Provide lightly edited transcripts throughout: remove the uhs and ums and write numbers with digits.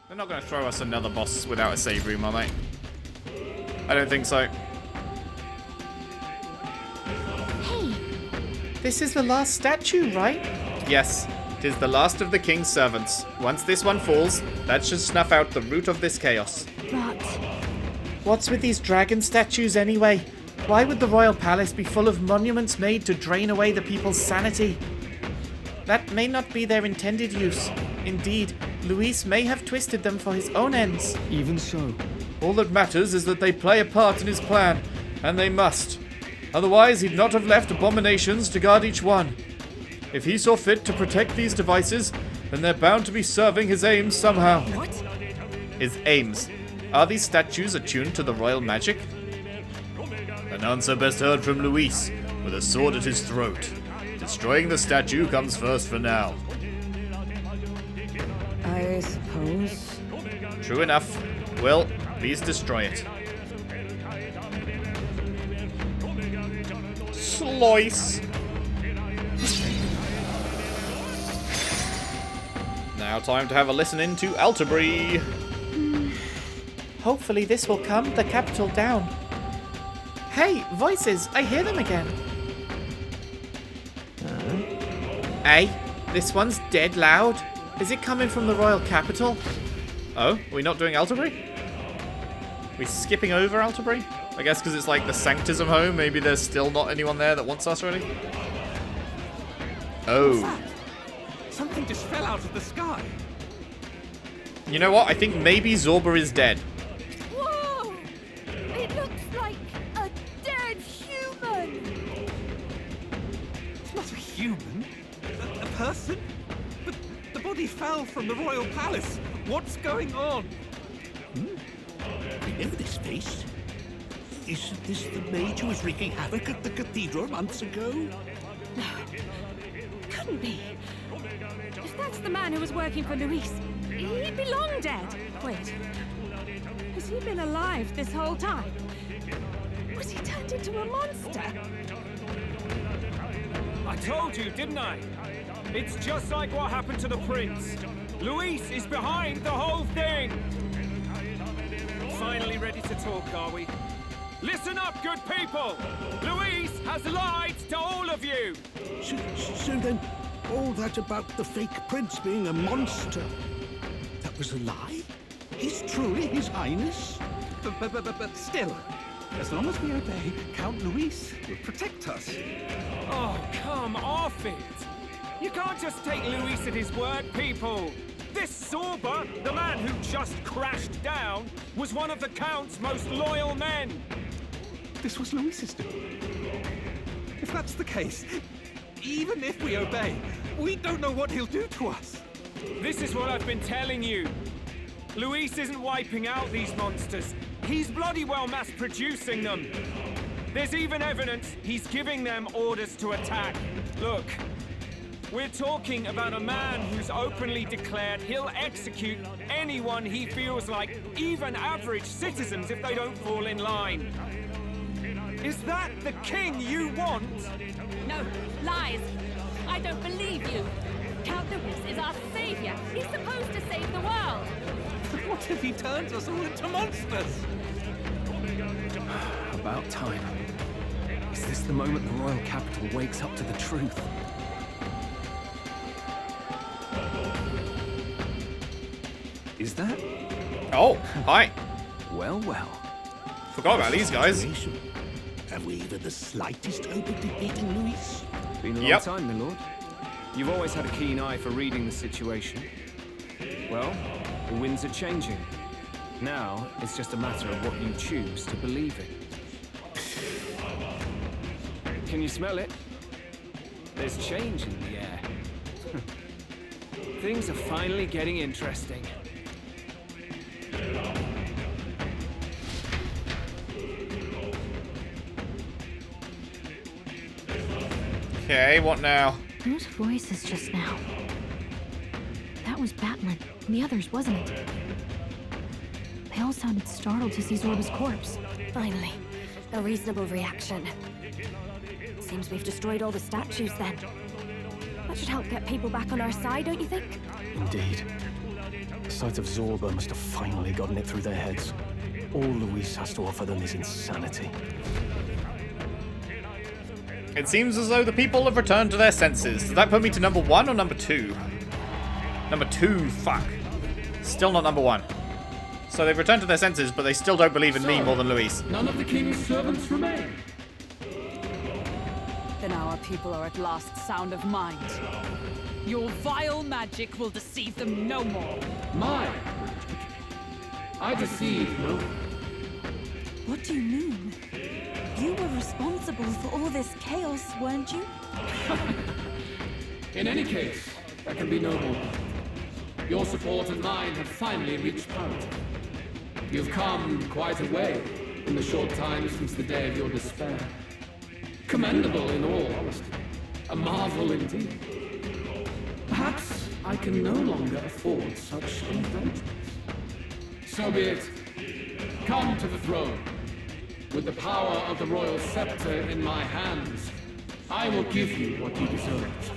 They're not going to throw us another boss without a save room, are they? I don't think so. Hey! This is the last statue, right? Yes, it is the last of the king's servants. Once this one falls, that should snuff out the root of this chaos. But... What's with these dragon statues anyway? Why would the royal palace be full of monuments made to drain away the people's sanity? That may not be their intended use. Indeed, Louis may have twisted them for his own ends. Even so. All that matters is that they play a part in his plan, and they must. Otherwise, he'd not have left abominations to guard each one. If he saw fit to protect these devices, then they're bound to be serving his aims somehow. What? His aims. Are these statues attuned to the royal magic? An answer best heard from Louis, with a sword at his throat. Destroying the statue comes first for now. I suppose. True enough. Well, please destroy it. Slice! Now time to have a listen into Altabri. Hopefully this will calm the capital down. Hey, voices! I hear them again. Hey, this one's dead loud. Is it coming from the royal capital? Oh, we're not doing Altabri? We skipping over Altabri? I guess because it's like the Sanctism home. Maybe there's still not anyone there that wants us or anything. Oh. Something just fell out of the sky. You know what? I think maybe Zorba is dead. Whoa! It looks like a dead human! It's not a human. A person? But the body fell from the royal palace. What's going on? I know this face. Isn't this the mage who was wreaking havoc at the cathedral months ago? No. Couldn't be. If that's the man who was working for Louis, he'd be long dead. Wait. Has he been alive this whole time? Was he turned into a monster? I told you, didn't I? It's just like what happened to the prince. Louis is behind the whole thing! Finally ready to talk, are we? Listen up, good people! Louis has lied to all of you! So then, all that about the fake prince being a monster, that was a lie? He's truly His Highness? But still, as long as we obey, Count Louis will protect us. Oh, come off it! You can't just take Louis at his word, people! This Zorba, the man who just crashed down, was one of the Count's most loyal men! This was Louis's doing. If that's the case, even if we obey, we don't know what he'll do to us. This is what I've been telling you. Louis isn't wiping out these monsters. He's bloody well mass-producing them. There's even evidence he's giving them orders to attack. Look, we're talking about a man who's openly declared he'll execute anyone he feels like, even average citizens, if they don't fall in line. Is that the king you want? No, lies. I don't believe you. Count Louis is our savior. He's supposed to save the world. But what if he turns us all into monsters? About time. Is this the moment the royal capital wakes up to the truth? Is that? Oh, hi. Well, well. Forgot about these guys. Situation. Have we even the slightest hope of defeating Louis? Been a long time, my lord. You've always had a keen eye for reading the situation. Well, the winds are changing. Now, it's just a matter of what you choose to believe in. Can you smell it? There's change in the air. Things are finally getting interesting. Okay, what now? Whose voices just now? That was Batlin, and the others, wasn't it? They all sounded startled to see Zorba's corpse. Finally, a reasonable reaction. Seems we've destroyed all the statues then. That should help get people back on our side, don't you think? Indeed. sight of Zorba must have finally gotten it through their heads. All Louis has to offer them is insanity. It seems as though the people have returned to their senses. Does that put me to number 1 or number 2? Number 2, fuck. Still not number 1. So they've returned to their senses, but they still don't believe in me more than Louis. None of the king's servants remain. Then our people are at last sound of mind. Your vile magic will deceive them no more. My magic? I deceive no. What do you mean? You were responsible for all this chaos, weren't you? In any case, there can be no more. Your support and mine have finally reached parity. You've come quite a way in the short time since the day of your despair. Commendable in all honesty. A marvel indeed. Perhaps I can no longer afford such indulgence. So be it. Come to the throne. With the power of the royal scepter in my hands, I will give you what you deserve.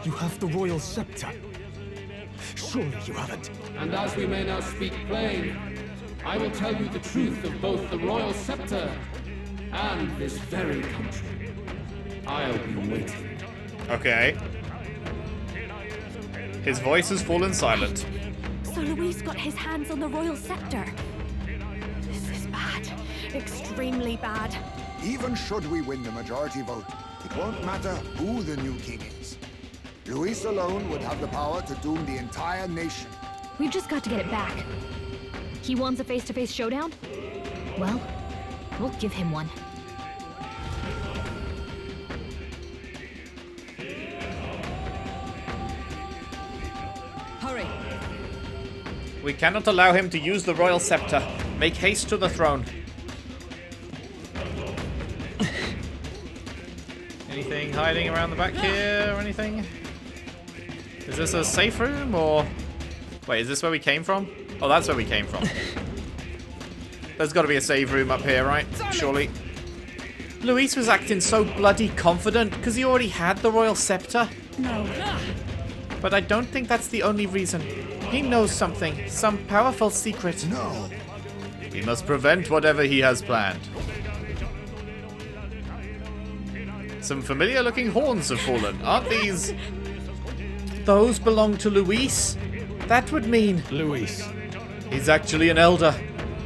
You have the royal scepter? Surely you haven't. And as we may now speak plain, I will tell you the truth of both the royal scepter and this very country. I'll be waiting. Okay. His voice has fallen silent. So Louis got his hands on the royal scepter. This is bad. Extremely bad. Even should we win the majority vote, it won't matter who the new king is. Louis alone would have the power to doom the entire nation. We've just got to get it back. He wants a face-to-face showdown? Well, we'll give him one. Hurry. We cannot allow him to use the royal scepter. Make haste to the throne. Anything hiding around the back here or anything? Is this a safe room or... Wait, is this where we came from? Oh, that's where we came from. There's got to be a save room up here, right? Surely. Louis was acting so bloody confident because he already had the royal scepter. No. But I don't think that's the only reason. He knows something. Some powerful secret. No. We must prevent whatever he has planned. Some familiar-looking horns have fallen. Aren't these... Those belong to Louis? That would mean... Louis. He's actually an Elda.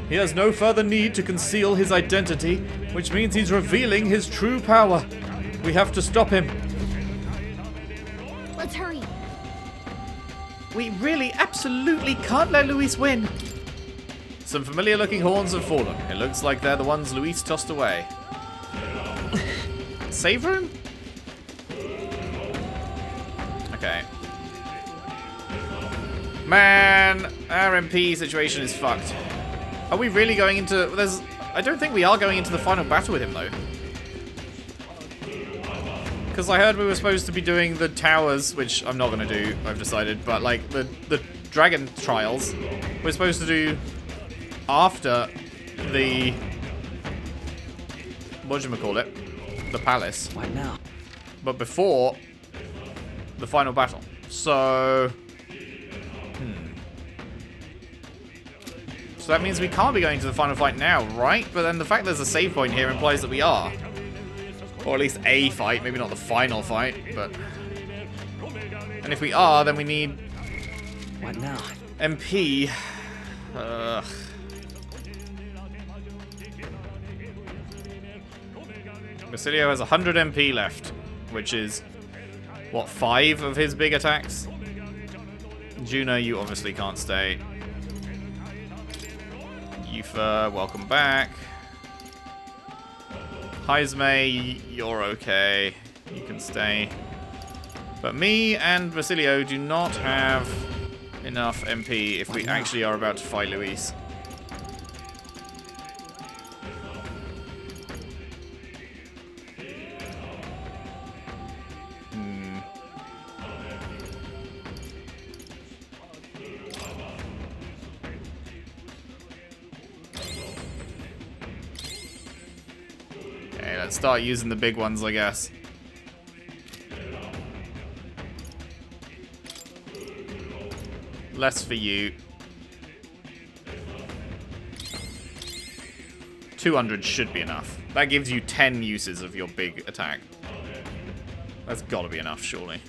He has no further need to conceal his identity, which means he's revealing his true power. We have to stop him. Let's hurry. We really absolutely can't let Louis win. Some familiar-looking horns have fallen. It looks like they're the ones Louis tossed away. Save room? Okay. Man, our MP situation is fucked. Are we really going into... I don't think we are going into the final battle with him, though. Because I heard we were supposed to be doing the towers, which I'm not going to do, I've decided. But, like, the dragon trials, we're supposed to do after the... whatchamacallit? The palace. Why now? But before the final battle. So... So that means we can't be going to the final fight now, right? But then the fact there's a save point here implies that we are. Or at least a fight, maybe not the final fight, but... And if we are, then we need... What now? MP. Basilio has 100 MP left, which is, what, 5 of his big attacks? Juno, you obviously can't stay. Yufa, welcome back. Heisme, you're okay. You can stay. But me and Basilio do not have enough MP if we actually are about to fight Louis. Let's start using the big ones, I guess. Less for you. 200 should be enough. That gives you 10 uses of your big attack. That's gotta be enough, surely.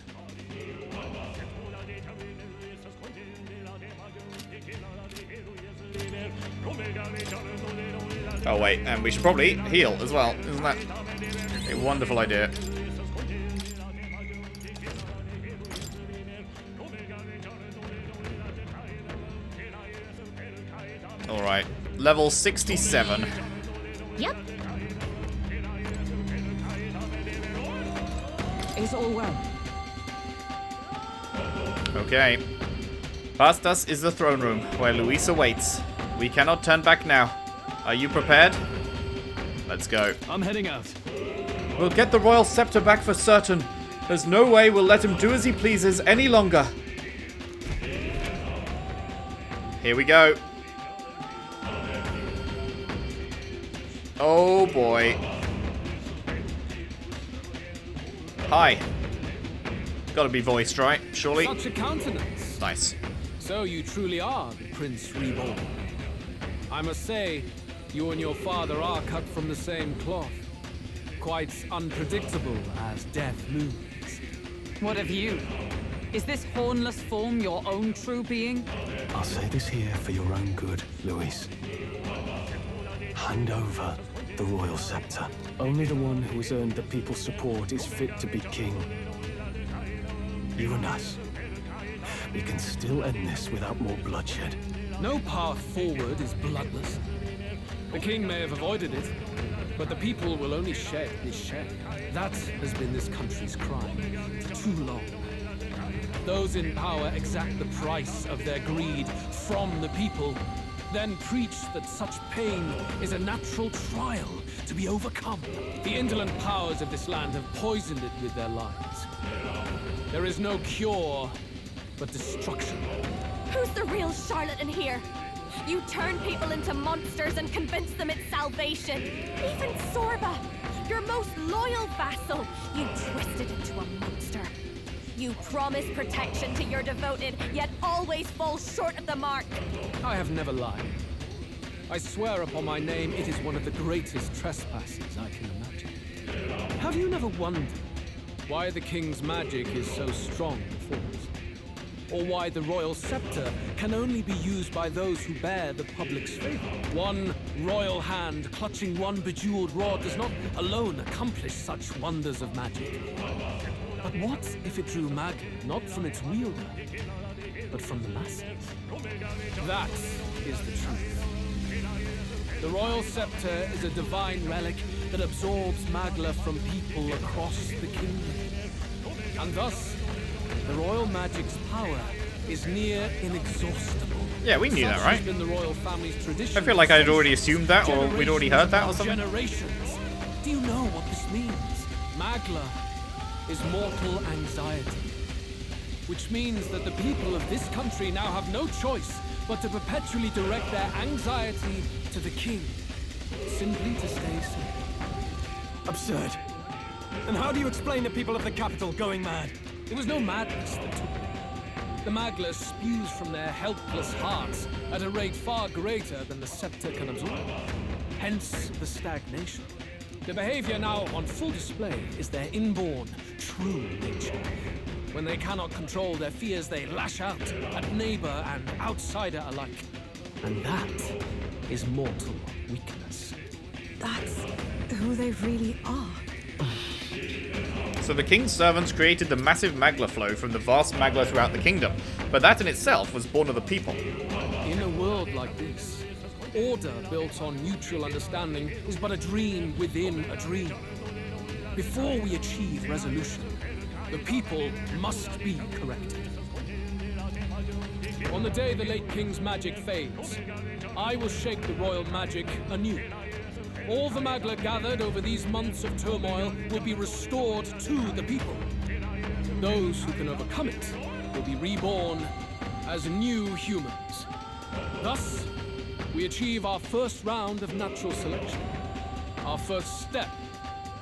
Oh wait, and we should probably heal as well. Isn't that a wonderful idea? Alright, level 67. Yep. It's all well. Okay. Past us is the throne room, where Louis awaits. We cannot turn back now. Are you prepared? Let's go. I'm heading out. We'll get the royal scepter back for certain. There's no way we'll let him do as he pleases any longer. Here we go. Oh boy. Hi. Gotta be voiced, right? Surely? Such a countenance. Nice. So you truly are the Prince Reborn. I must say, you and your father are cut from the same cloth. Quite unpredictable as death looms. What of you? Is this hornless form your own true being? I'll say this here for your own good, Louis. Hand over the royal scepter. Only the one who has earned the people's support is fit to be king. You and us. We can still end this without more bloodshed. No path forward is bloodless. The king may have avoided it, but the people will only shed his share. That has been this country's crime for too long. Those in power exact the price of their greed from the people, then preach that such pain is a natural trial to be overcome. The indolent powers of this land have poisoned it with their lies. There is no cure but destruction. Who's the real charlatan here? You turn people into monsters and convince them it's salvation. Even Zorba, your most loyal vassal, you twisted into a monster. You promise protection to your devoted, yet always fall short of the mark. I have never lied. I swear upon my name, it is one of the greatest trespasses I can imagine. Have you never wondered why the king's magic is so strong before us? Or why the royal scepter can only be used by those who bear the public's favor? One royal hand clutching one bejeweled rod does not alone accomplish such wonders of magic. But what if it drew magic not from its wielder, but from the masses? That is the truth. The royal scepter is a divine relic that absorbs magla from people across the kingdom. And thus, the royal magic's power is near inexhaustible. Yeah, we knew that, right? Has been the royal family's tradition. I feel like I'd already assumed that, or we'd already heard that, or something. Generations. Do you know what this means? Magla is mortal anxiety, which means that the people of this country now have no choice but to perpetually direct their anxiety to the king, simply to stay safe. Absurd. And how do you explain the people of the capital going mad? It was no madness that took them. The magla spews from their helpless hearts at a rate far greater than the scepter can absorb. Hence the stagnation. The behavior now on full display is their inborn, true nature. When they cannot control their fears, they lash out at neighbor and outsider alike. And that is mortal weakness. That's who they really are. So the king's servants created the massive magla flow from the vast magla throughout the kingdom, but that in itself was born of the people. In a world like this, order built on mutual understanding is but a dream within a dream. Before we achieve resolution, the people must be corrected. On the day the late king's magic fades, I will shake the royal magic anew. All the magla gathered over these months of turmoil will be restored to the people. Those who can overcome it will be reborn as new humans. Thus, we achieve our first round of natural selection. Our first step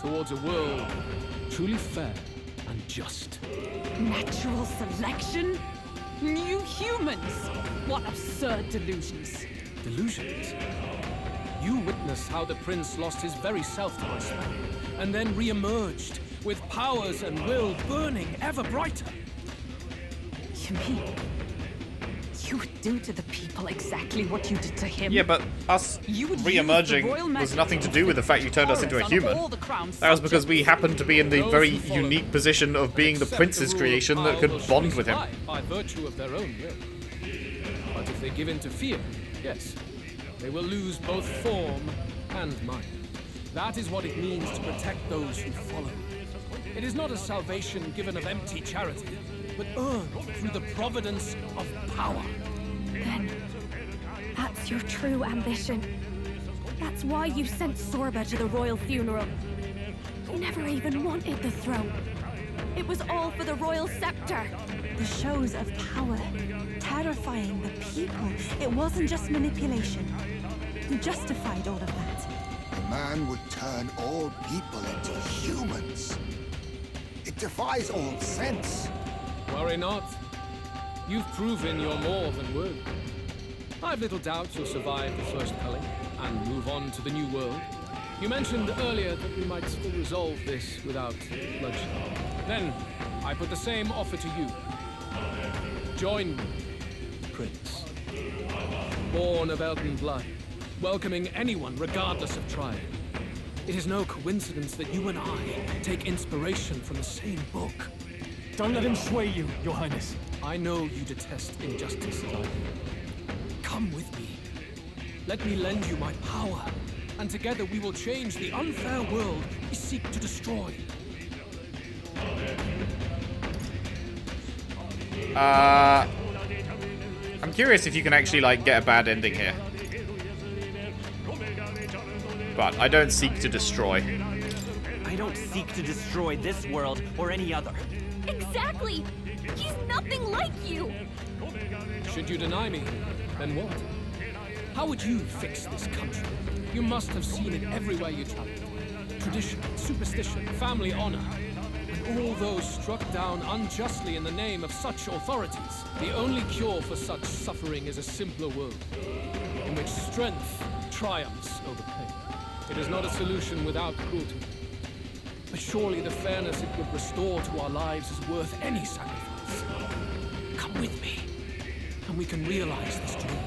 towards a world truly fair and just. Natural selection? New humans! What absurd delusions. Delusions? You witnessed how the prince lost his very self to my spell, and then re-emerged, with powers and will burning ever brighter. You mean you would do to the people exactly what you did to him? Yeah, but us re-emerging was nothing to do with the fact you turned us into a human. That was because we happened to be in the very unique position of being the prince's creation that could bond with him. By virtue of their own will. But if they give in to fear, yes, they will lose both form and mind. That is what it means to protect those who follow. It is not a salvation given of empty charity, but earned through the providence of power. Then, that's your true ambition. That's why you sent Zorba to the royal funeral. You never even wanted the throne. It was all for the royal scepter. The shows of power, terrifying the people. It wasn't just manipulation. You justified all of that. The man would turn all people into humans. It defies all sense. Worry not. You've proven you're more than worthy. I've little doubt you'll survive the first culling and move on to the new world. You mentioned earlier that we might still resolve this without bloodshed. Then, I put the same offer to you. Join me, Prince. Born of Elden blood, welcoming anyone regardless of tribe. It is no coincidence that you and I take inspiration from the same book. Don't let him sway you, Your Highness. I know you detest injustice as I do. Come with me. Let me lend you my power, and together we will change the unfair world we seek to destroy. I'm curious if you can actually, like, get a bad ending here. But I don't seek to destroy. I don't seek to destroy this world or any other. Exactly! He's nothing like you! Should you deny me, then what? How would you fix this country? You must have seen it everywhere you travel. Tradition, superstition, family honor. And all those struck down unjustly in the name of such authorities. The only cure for such suffering is a simpler world, in which strength triumphs over pain. It is not a solution without cruelty. But surely the fairness it would restore to our lives is worth any sacrifice. Come with me, and we can realize this dream.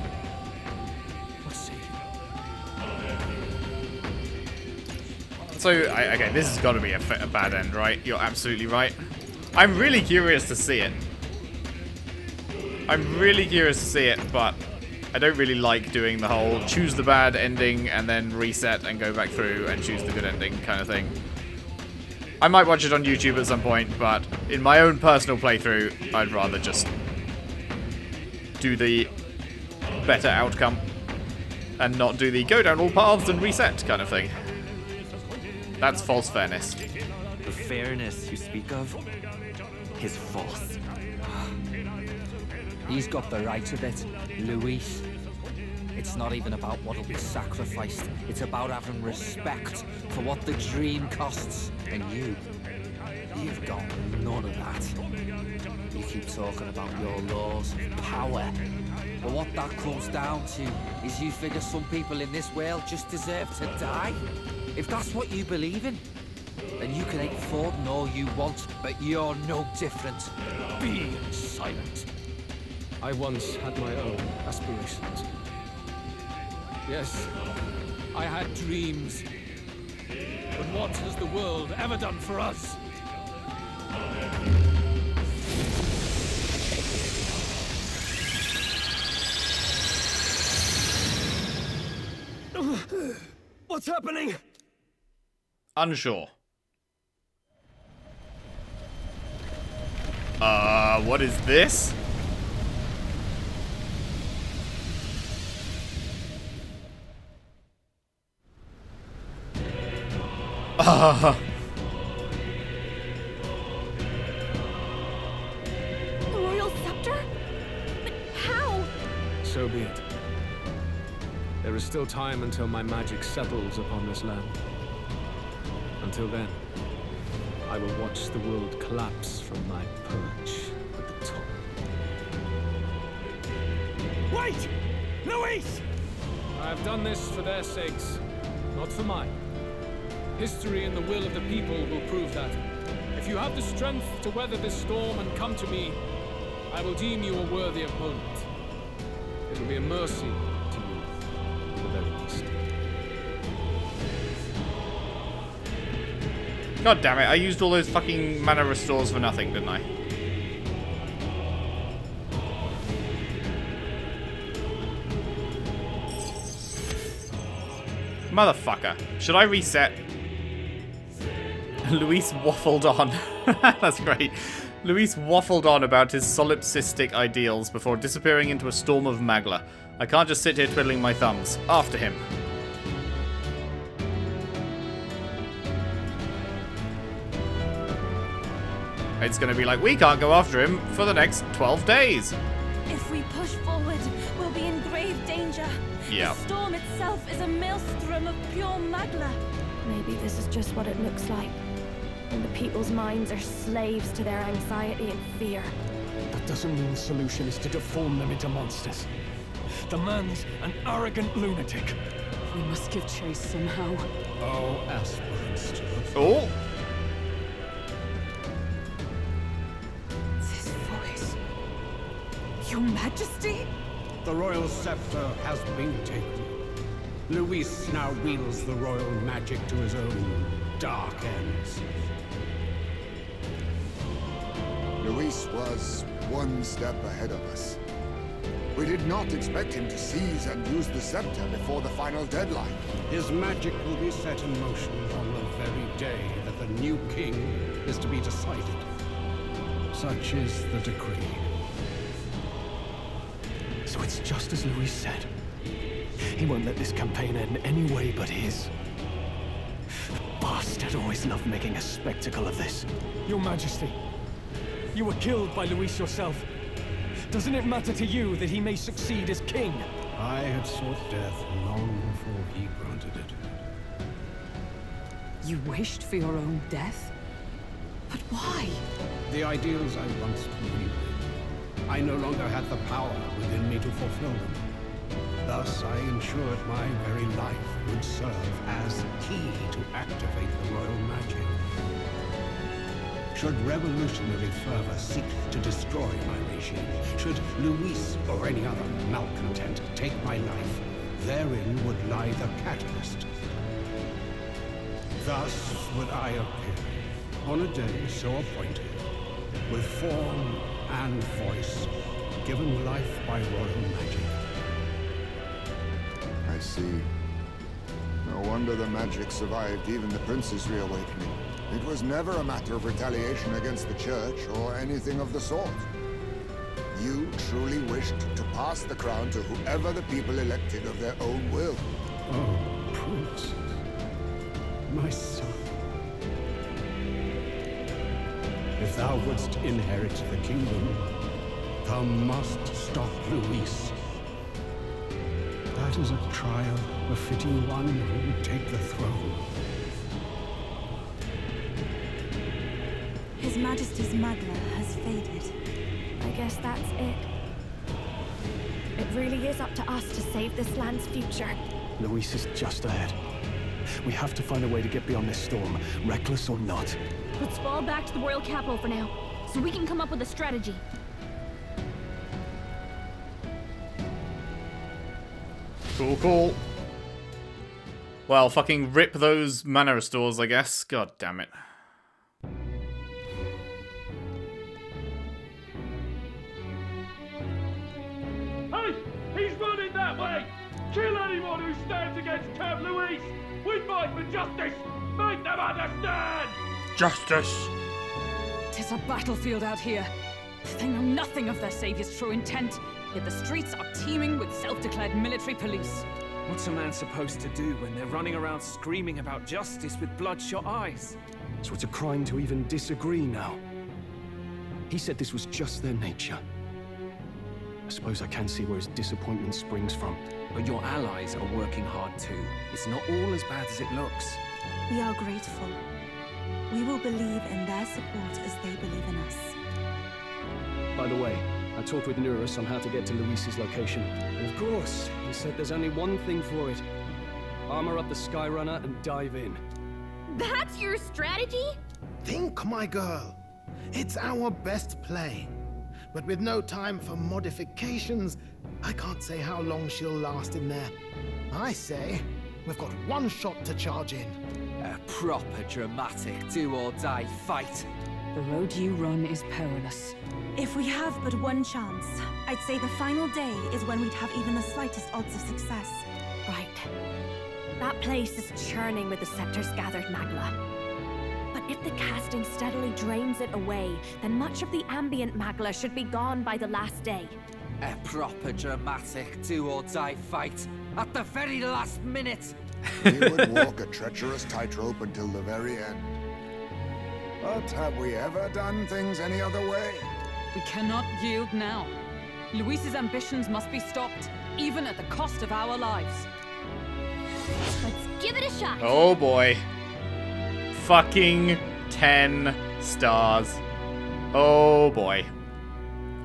What say you? So, okay, this has got to be a bad end, right? You're absolutely right. I'm really curious to see it. I'm really curious to see it, but I don't really like doing the whole choose the bad ending and then reset and go back through and choose the good ending kind of thing. I might watch it on YouTube at some point, but in my own personal playthrough, I'd rather just do the better outcome and not do the go down all paths and reset kind of thing. That's false fairness. The fairness you speak of is false. He's got the right of it, Louis. It's not even about what'll be sacrificed. It's about having respect for what the dream costs. And you've got none of that. You keep talking about your laws of power. But what that comes down to is you figure some people in this world just deserve to die. If that's what you believe in, then you can hate Forden all you want, but you're no different. Be silent. I once had my own aspirations. Yes, I had dreams. But what has the world ever done for us? What's happening? Unsure. What is this? The royal scepter? But how? So be it. There is still time until my magic settles upon this land. Until then, I will watch the world collapse from my perch at the top. Wait! Louis! I have done this for their sakes, not for mine. History and the will of the people will prove that. If you have the strength to weather this storm and come to me, I will deem you a worthy opponent. It will be a mercy to you, at the very least. God damn it, I used all those fucking mana restores for nothing, didn't I? Motherfucker. Should I reset? Luis waffled on. That's great. Luis waffled on about his solipsistic ideals before disappearing into a storm of magla. I can't just sit here twiddling my thumbs. After him. It's gonna be like, we can't go after him for the next 12 days. If we push forward, we'll be in grave danger. Yeah. The storm itself is a maelstrom of pure magla. Maybe this is just what it looks like. And the people's minds are slaves to their anxiety and fear. That doesn't mean the solution is to deform them into monsters. The man's an arrogant lunatic. We must give chase somehow. Oh, aspirants to the Oh. This voice. Your Majesty? The royal scepter has been taken. Louis now wields the royal magic to his own dark ends. Louis was one step ahead of us. We did not expect him to seize and use the scepter before the final deadline. His magic will be set in motion on the very day that the new king is to be decided. Such is the decree. So it's just as Louis said. He won't let this campaign end any way but his. The bastard always loved making a spectacle of this. Your Majesty, you were killed by Louis yourself. Doesn't it matter to you that he may succeed as king? I had sought death long before he granted it. You wished for your own death? But why? The ideals I once believed in, I no longer had the power within me to fulfill them. Thus, I ensured my very life would serve as key to activate the royal magic. Should revolutionary fervor seek to destroy my regime, should Louis or any other malcontent take my life, therein would lie the catalyst. Thus would I appear, on a day so appointed, with form and voice, given life by royal magic. I see. No wonder the magic survived even the prince's reawakening. It was never a matter of retaliation against the church or anything of the sort. You truly wished to pass the crown to whoever the people elected of their own will. Oh, Prince. My son. If thou wouldst inherit the kingdom, thou must stop Louis. That is a trial befitting one who would take the throne. His Majesty's magla has faded. I guess that's it. It really is up to us to save this land's future. Louis is just ahead. We have to find a way to get beyond this storm, reckless or not. Let's fall back to the royal capital for now, so we can come up with a strategy. Cool, cool. Well, fucking rip those mana restores, I guess. God damn it. Hey! He's running that way! Kill anyone who stands against Count Louis! We fight for justice! Make them understand! Justice! 'Tis a battlefield out here. They know nothing of their savior's true intent, yet the streets are teeming with self-declared military police. What's a man supposed to do when they're running around screaming about justice with bloodshot eyes? So it's a crime to even disagree now. He said this was just their nature. I suppose I can see where his disappointment springs from. But your allies are working hard too. It's not all as bad as it looks. We are grateful. We will believe in their support as they believe in us. By the way, I talked with Nurus on how to get to Luis's location. And of course, he said there's only one thing for it. Armor up the Skyrunner and dive in. That's your strategy? Think, my girl. It's our best play. But with no time for modifications, I can't say how long she'll last in there. I say, we've got one shot to charge in. A proper dramatic do-or-die fight. The road you run is perilous. If we have but one chance, I'd say the final day is when we'd have even the slightest odds of success. Right. That place is churning with the Scepter's gathered magla. But if the casting steadily drains it away, then much of the ambient magla should be gone by the last day. A proper dramatic do-or-die fight at the very last minute. We would walk a treacherous tightrope until the very end. But have we ever done things any other way? We cannot yield now. Luis's ambitions must be stopped, even at the cost of our lives. Let's give it a shot. Oh boy. Fucking 10 stars. Oh boy.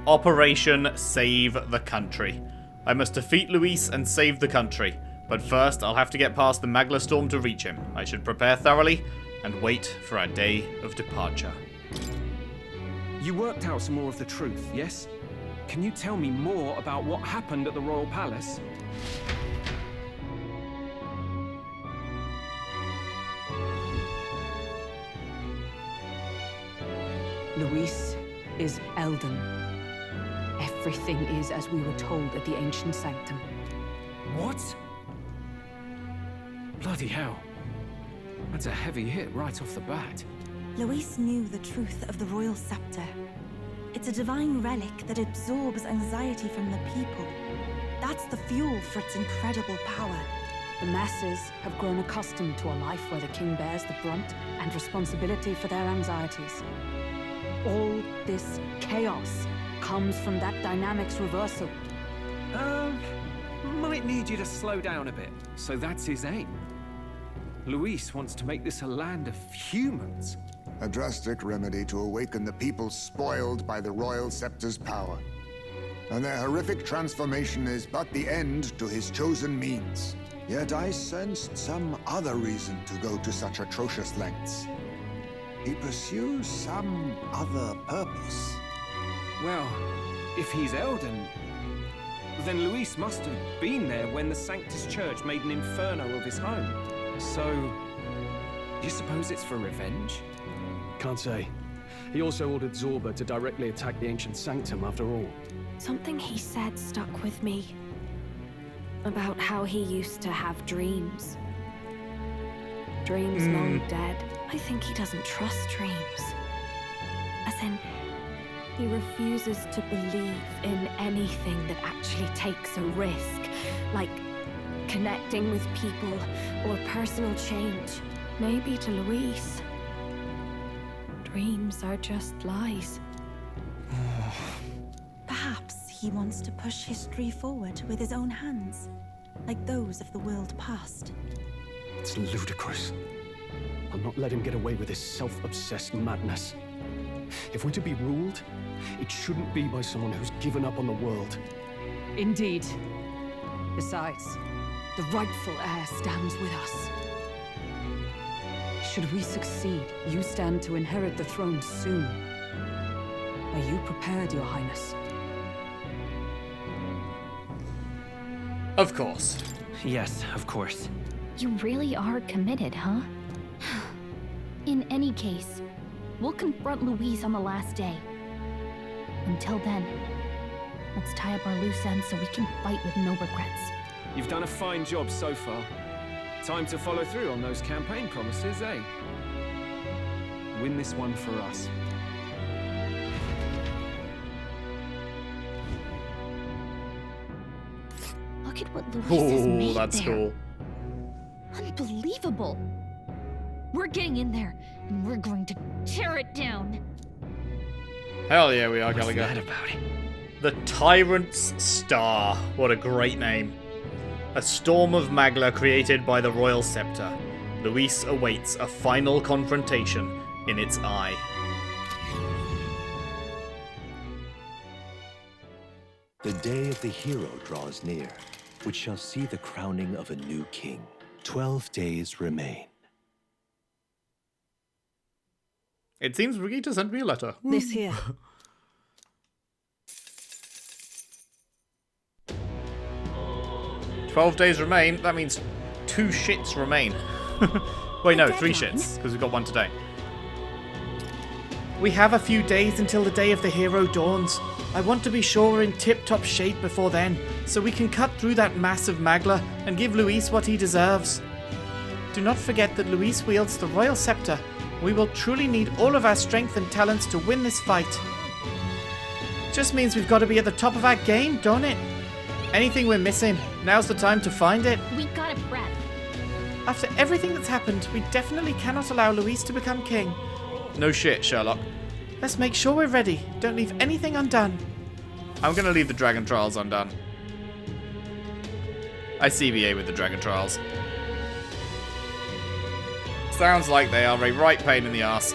Operation Save the Country. I must defeat Louis and save the country. But first, I'll have to get past the Magla storm to reach him. I should prepare thoroughly and wait for our day of departure. You worked out some more of the truth, yes? Can you tell me more about what happened at the Royal Palace? Louis is Elden. Everything is as we were told at the Ancient Sanctum. What? Bloody hell. That's a heavy hit right off the bat. Louis knew the truth of the Royal Sceptre. It's a divine relic that absorbs anxiety from the people. That's the fuel for its incredible power. The masses have grown accustomed to a life where the king bears the brunt and responsibility for their anxieties. All this chaos comes from that dynamics reversal. Might need you to slow down a bit. So that's his aim. Luis wants to make this a land of humans. A drastic remedy to awaken the people spoiled by the Royal Scepter's power. And their horrific transformation is but the end to his chosen means. Yet I sensed some other reason to go to such atrocious lengths. He pursues some other purpose. Well, if he's Elden, then Luis must have been there when the Sanctus Church made an inferno of his home. So, you suppose it's for revenge? Can't say. He also ordered Zorba to directly attack the Ancient Sanctum after all. Something he said stuck with me. About how he used to have dreams. Dreams long dead. I think he doesn't trust dreams. As in, he refuses to believe in anything that actually takes a risk. Like connecting with people or personal change. Maybe to Luis, dreams are just lies. Perhaps he wants to push history forward with his own hands, like those of the world past. It's ludicrous. I'll not let him get away with his self-obsessed madness. If we're to be ruled, it shouldn't be by someone who's given up on the world. Indeed. Besides, the rightful heir stands with us. Should we succeed, you stand to inherit the throne soon. Are you prepared, Your Highness? Of course. Yes, of course. You really are committed, huh? In any case, we'll confront Louis on the last day. Until then, let's tie up our loose ends so we can fight with no regrets. You've done a fine job so far. Time to follow through on those campaign promises, eh? Win this one for us. Look at what Louis has made that's there. cool. Unbelievable. We're getting in there, and we're going to tear it down. Hell yeah, we are, What's Gallagher. that about it? The Tyrant's Star. What a great name. A storm of magla created by the Royal Scepter. Luis awaits a final confrontation in its eye. The day of the hero draws near, which shall see the crowning of a new king. 12 days remain. It seems Brigitte sent me a letter. This here. 12 days remain. That means 2 shits remain. Wait, no, 3 shits, because we've got 1 today. We have a few days until the day of the hero dawns. I want to be sure we're in tip-top shape before then, so we can cut through that mass of Magla and give Louis what he deserves. Do not forget that Louis wields the royal scepter. We will truly need all of our strength and talents to win this fight. Just means we've got to be at the top of our game, don't it? Anything we're missing, now's the time to find it. We gotta prep. After everything that's happened, we definitely cannot allow Louis to become king. No shit, Sherlock. Let's make sure we're ready. Don't leave anything undone. I'm going to leave the Dragon Trials undone. I CBA with the Dragon Trials. Sounds like they are a right pain in the ass.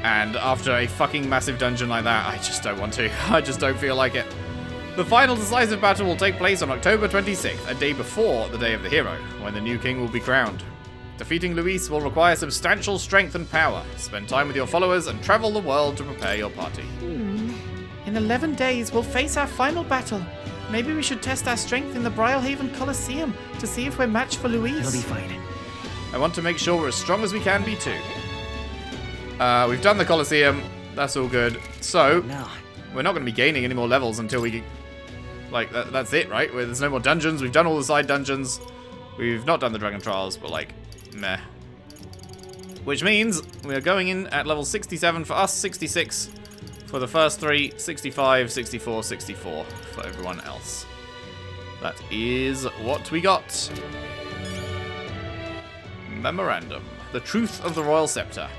And after a fucking massive dungeon like that, I just don't want to. I just don't feel like it. The final decisive battle will take place on October 26th, a day before the Day of the Hero, when the new king will be crowned. Defeating Louis will require substantial strength and power. Spend time with your followers and travel the world to prepare your party. In 11 days, we'll face our final battle. Maybe we should test our strength in the Brialhaven Colosseum to see if we're matched for Louis. It'll be fine. I want to make sure we're as strong as we can be too. We've done the Colosseum. That's all good. So, we're not going to be gaining any more levels until we... Like, that's it, right? There's no more dungeons. We've done all the side dungeons. We've not done the Dragon Trials, but like, meh. Which means we are going in at level 67 for us, 66 for the first 3, 65, 64, 64 for everyone else. That is what we got. Memorandum. The Truth of the Royal Scepter.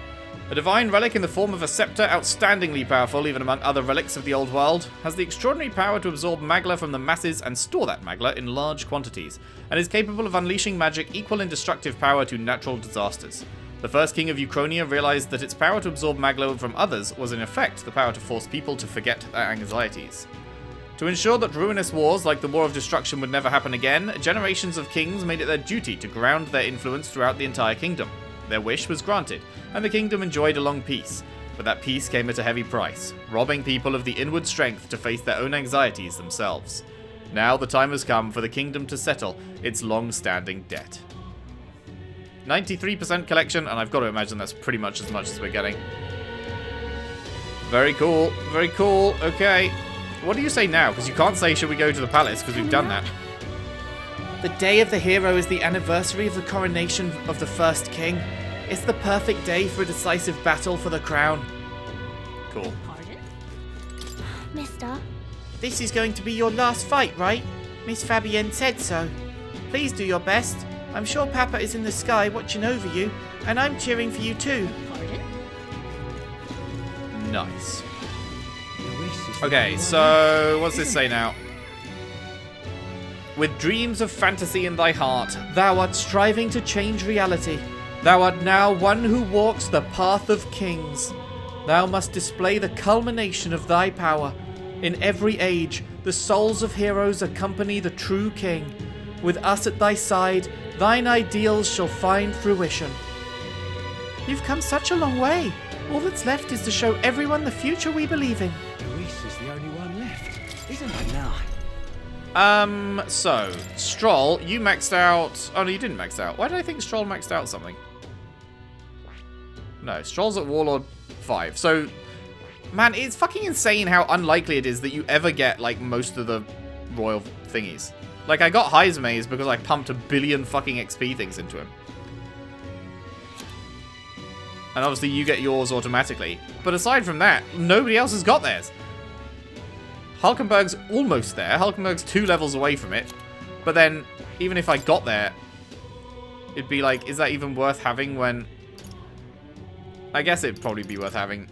A divine relic in the form of a scepter, outstandingly powerful even among other relics of the old world, has the extraordinary power to absorb magla from the masses and store that magla in large quantities, and is capable of unleashing magic equal in destructive power to natural disasters. The first king of Euchronia realized that its power to absorb magla from others was in effect the power to force people to forget their anxieties. To ensure that ruinous wars like the War of Destruction would never happen again, generations of kings made it their duty to ground their influence throughout the entire kingdom. Their wish was granted, and the kingdom enjoyed a long peace. But that peace came at a heavy price, robbing people of the inward strength to face their own anxieties themselves. Now the time has come for the kingdom to settle its long-standing debt. 93% collection, and I've got to imagine that's pretty much as we're getting. Very cool, very cool. Okay, what do you say now? Because you can't say should we go to the palace, because we've done that. The Day of the Hero is the anniversary of the coronation of the first king. It's the perfect day for a decisive battle for the crown. Cool. Pardon? Mister? This is going to be your last fight, right? Miss Fabienne said so. Please do your best. I'm sure Papa is in the sky watching over you, and I'm cheering for you too. Pardon? Nice. Okay, so what's this say now? With dreams of fantasy in thy heart, thou art striving to change reality. Thou art now one who walks the path of kings. Thou must display the culmination of thy power. In every age, the souls of heroes accompany the true king. With us at thy side, thine ideals shall find fruition. You've come such a long way. All that's left is to show everyone the future we believe in. Louis is the only one left, isn't he now? So, Stroll, you maxed out... Oh, no, you didn't max out. Why did I think Stroll maxed out something? No, Stroll's at Warlord 5. So, man, it's fucking insane how unlikely it is that you ever get, like, most of the royal thingies. Like, I got Heismaze because I pumped 1 billion fucking XP things into him. And obviously you get yours automatically. But aside from that, nobody else has got theirs. Hulkenberg's almost there. Hulkenberg's 2 levels away from it. But then, even if I got there, it'd be like, is that even worth having when... I guess it'd probably be worth having.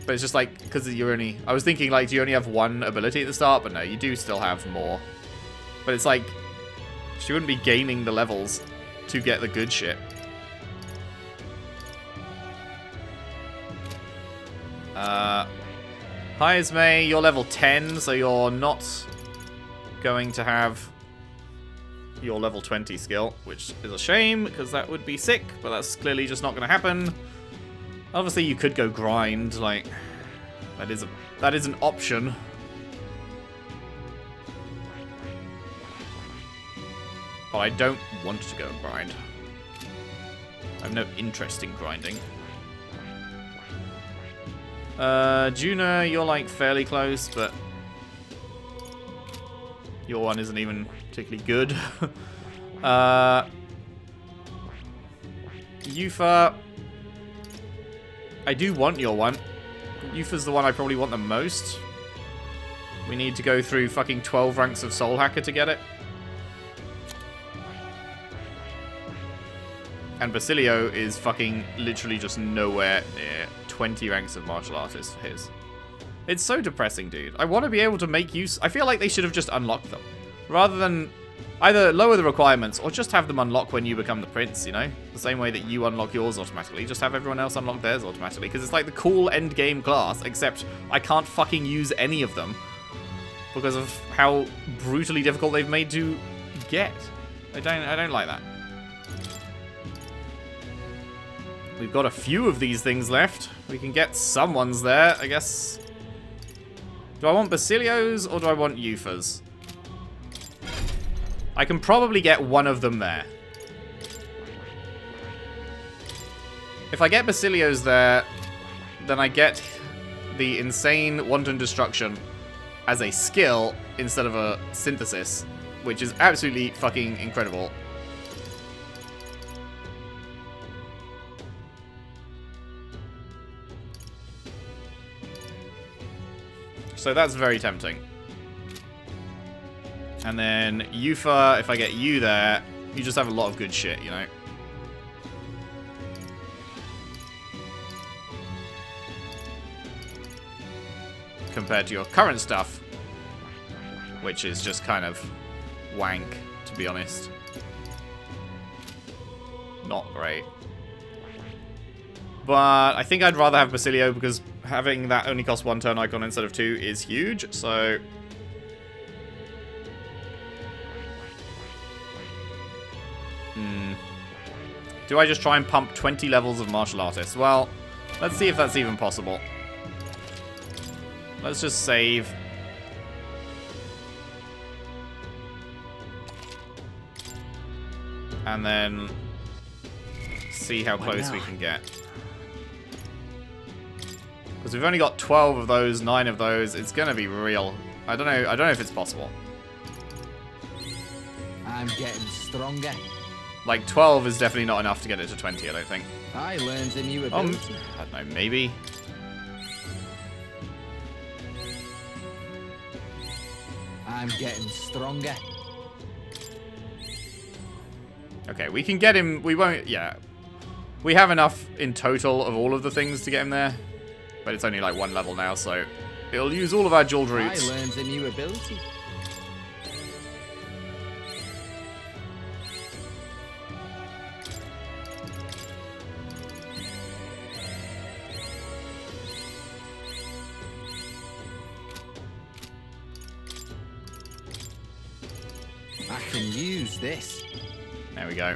But it's just like, because you're only... I was thinking, like, do you only have 1 ability at the start? But no, you do still have more. But it's like, she wouldn't be gaining the levels to get the good shit. Hi, Ismay. You're level 10, so you're not going to have your level 20 skill, which is a shame, because that would be sick, but that's clearly just not going to happen. Obviously, you could go grind, like, that is an option. But I don't want to go grind. I have no interest in grinding. Juna, you're like fairly close, but your one isn't even particularly good. Yufa, I do want your one. Yufa's the one I probably want the most. We need to go through fucking 12 ranks of Soul Hacker to get it. And Basilio is fucking literally just nowhere near 20 ranks of martial artist for his. It's so depressing, dude. I want to be able to make use... I feel like they should have just unlocked them. Rather than either lower the requirements or just have them unlock when you become the prince, you know? The same way that you unlock yours automatically. Just have everyone else unlock theirs automatically. Because it's like the cool end game class, except I can't fucking use any of them. Because of how brutally difficult they've made to get. I don't like that. We've got a few of these things left. We can get some ones there, I guess. Do I want Basilio's or do I want Yufa's? I can probably get one of them there. If I get Basilio's there, then I get the insane wanton destruction as a skill instead of a synthesis, which is absolutely fucking incredible. So that's very tempting. And then Yufa, if I get you there, you just have a lot of good shit, you know? Compared to your current stuff, which is just kind of wank, to be honest. Not great. But I think I'd rather have Basilio because having that only cost 1 turn icon instead of 2 is huge, so... Do I just try and pump 20 levels of martial artists? Well, let's see if that's even possible. Let's just save. And then see how close we can get. Because we've only got 12 of those, 9 of those. It's gonna be real. I don't know if it's possible. I'm getting stronger. Like 12 is definitely not enough to get it to 20, I don't think. I learned a new ability. I don't know, maybe. I'm getting stronger. Okay, we can get him. We won't. Yeah, we have enough in total of all of the things to get him there, but it's only like 1 level now, so it'll use all of our jeweled roots. I learned a new ability. I can use this. There we go.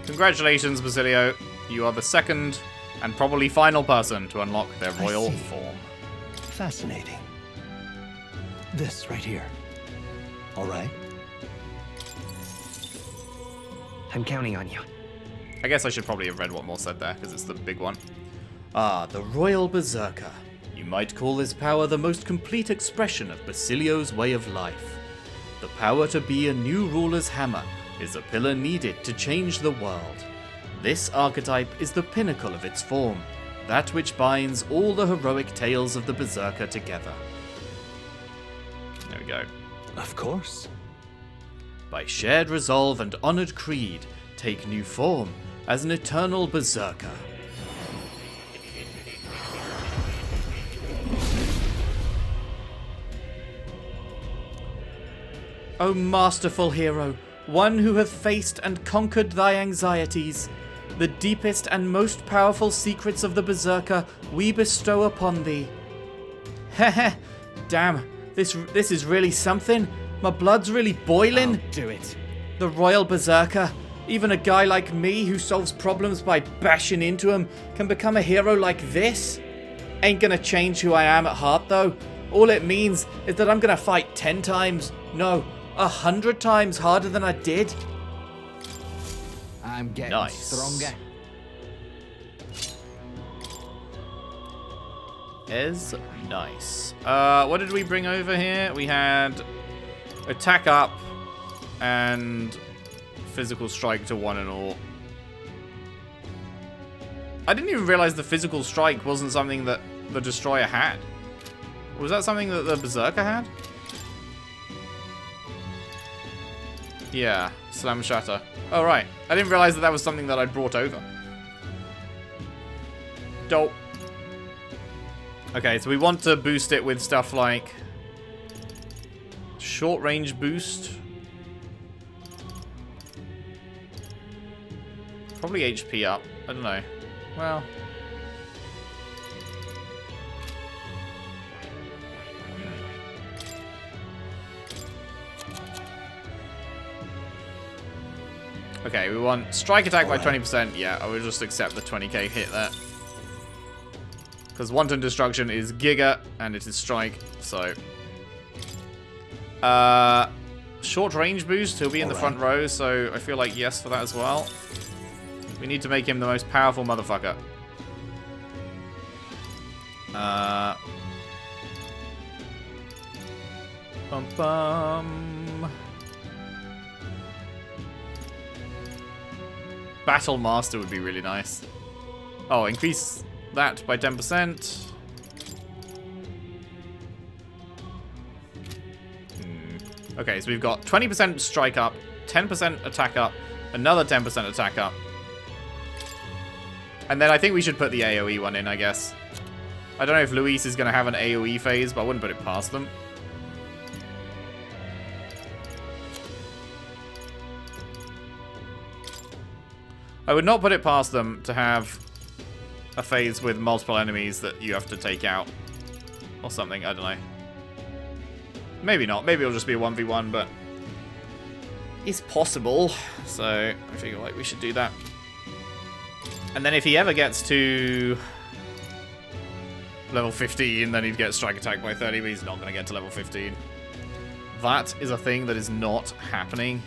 Congratulations, Basilio. You are the second and probably final person to unlock their royal form. Fascinating. This right here. All right? I'm counting on you. I guess I should probably have read what Moore said there, because it's the big one. Ah, the Royal Berserker. You might call this power the most complete expression of Basilio's way of life. The power to be a new ruler's hammer is a pillar needed to change the world. This archetype is the pinnacle of its form, that which binds all the heroic tales of the Berserker together. There we go. Of course. By shared resolve and honored creed, take new form as an eternal Berserker. O masterful hero, one who hath faced and conquered thy anxieties. The deepest and most powerful secrets of the Berserker we bestow upon thee. Heh. Damn, this is really something. My blood's really boiling. I'll do it. The Royal Berserker. Even a guy like me who solves problems by bashing into them can become a hero like this? Ain't gonna change who I am at heart though. All it means is that I'm gonna fight 10 times, no, 100 times harder than I did. I'm getting stronger. Is nice. What did we bring over here? We had attack up and physical strike to 1 and all. I didn't even realize the physical strike wasn't something that the Destroyer had. Was that something that the Berserker had? Yeah, Slam Shatter. Oh, right. I didn't realize that was something that I'd brought over. Dope. Okay, so we want to boost it with stuff like short range boost. Probably HP up. I don't know. Well. Okay, we want strike attack by 20%. Yeah, I will just accept the 20k hit there. Because Wanton Destruction is Giga, and it is Strike, so... short range boost, he'll be in the front row, so I feel like yes for that as well. We need to make him the most powerful motherfucker. Bum bum. Battle Master would be really nice. Oh, increase that by 10%. Okay, so we've got 20% strike up, 10% attack up, another 10% attack up. And then I think we should put the AoE one in, I guess. I don't know if Louis is going to have an AoE phase, but I wouldn't put it past them. I would not put it past them to have a phase with multiple enemies that you have to take out. Or something, I don't know. Maybe not. Maybe it'll just be a 1v1, but it's possible. So I feel like we should do that. And then if he ever gets to level 15, then he'd get strike attack by 30, but he's not going to get to level 15. That is a thing that is not happening.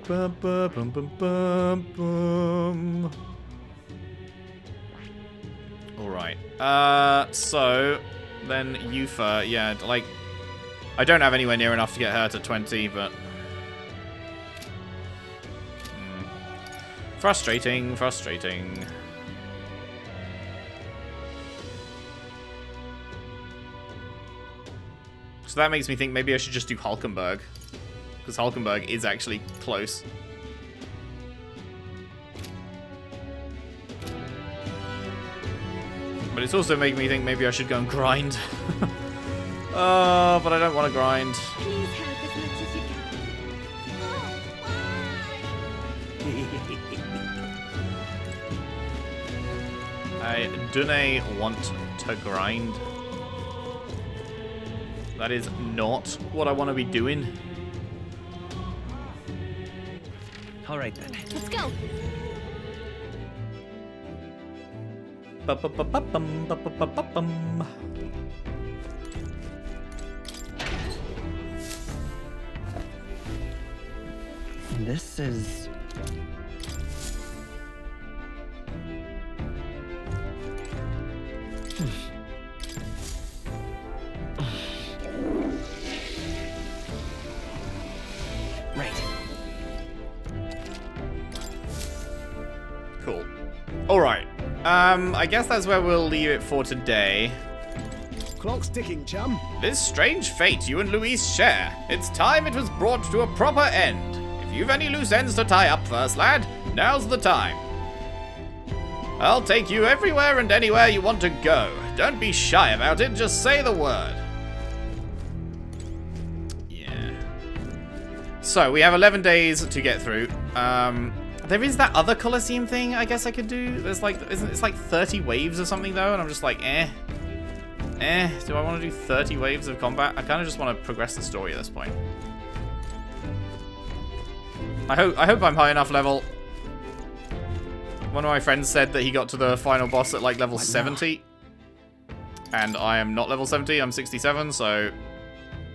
Bum, bum, bum, bum, bum, bum. Alright. So then Yufa, yeah, like I don't have anywhere near enough to get her to 20, but frustrating, frustrating. So that makes me think maybe I should just do Hulkenberg. Because Hulkenberg is actually close. But it's also making me think maybe I should go and grind. But I don't want to grind. Please help as much as you can. I don't want to grind. That is not what I want to be doing. All right then. Let's go. This is... Right. Cool. Alright. I guess that's where we'll leave it for today. Clock's ticking, chum. This strange fate you and Louis share. It's time it was brought to a proper end. If you've any loose ends to tie up first, lad, now's the time. I'll take you everywhere and anywhere you want to go. Don't be shy about it, just say the word. Yeah. So, we have 11 days to get through. There is that other Colosseum thing I guess I could do. There's like, it's like 30 waves or something though, and I'm just like, do I want to do 30 waves of combat? I kind of just want to progress the story at this point. I hope I'm high enough level. One of my friends said that he got to the final boss at like level 70. And I am not level 70, I'm 67, so...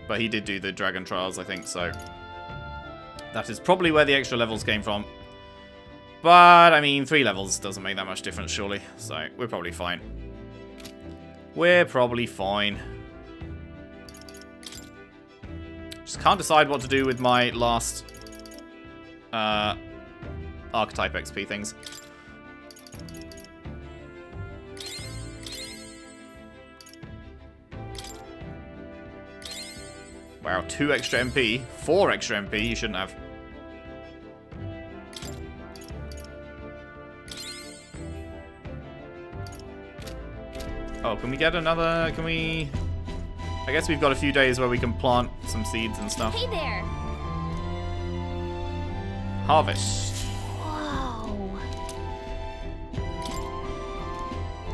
But he did do the Dragon Trials, I think, so... That is probably where the extra levels came from. But, I mean, 3 levels doesn't make that much difference, surely. So, we're probably fine. We're probably fine. Just can't decide what to do with my last... Archetype XP things. Wow, 2 extra MP. 4 extra MP, you shouldn't have. Oh, can we get another... Can we... I guess we've got a few days where we can plant some seeds and stuff. Hey there! Harvest. Whoa.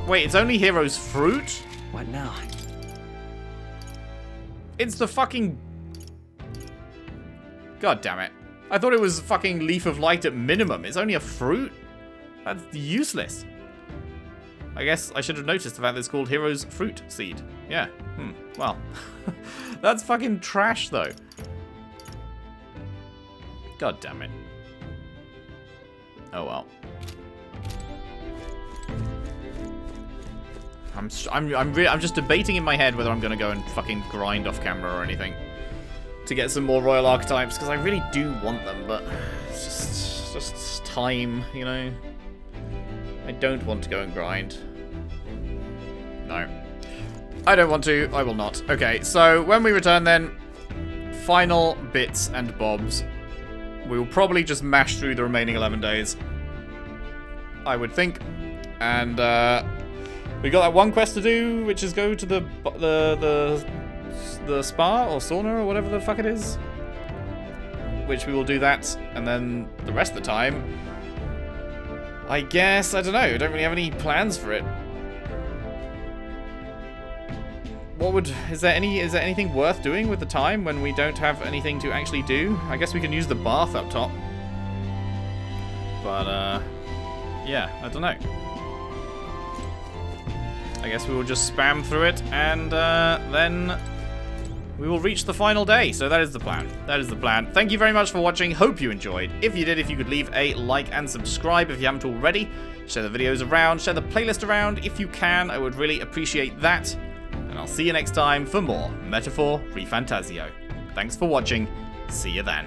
Wait, it's only Hero's Fruit? What now? It's the fucking... God damn it. I thought it was fucking Leaf of Light at minimum. It's only a fruit? That's useless. I guess I should have noticed the fact that it's called Hero's Fruit Seed. Yeah. Well. That's fucking trash, though. God damn it. Oh, well. I'm just debating in my head whether I'm going to go and fucking grind off camera or anything to get some more Royal Archetypes, because I really do want them, but it's just time, you know? I don't want to go and grind. No. I don't want to. I will not. Okay, so when we return then, final bits and bobs. We will probably just mash through the remaining 11 days, I would think. And we got that one quest to do, which is go to the spa or sauna or whatever the fuck it is. Which we will do that, and then the rest of the time, I guess, I don't know, I don't really have any plans for it. Is there anything worth doing with the time when we don't have anything to actually do? I guess we can use the bath up top. But, yeah, I don't know. I guess we will just spam through it, and then we will reach the final day. So that is the plan. That is the plan. Thank you very much for watching. Hope you enjoyed. If you did, if you could leave a like and subscribe if you haven't already. Share the videos around. Share the playlist around if you can. I would really appreciate that. And I'll see you next time for more Metaphor ReFantazio. Thanks for watching. See you then.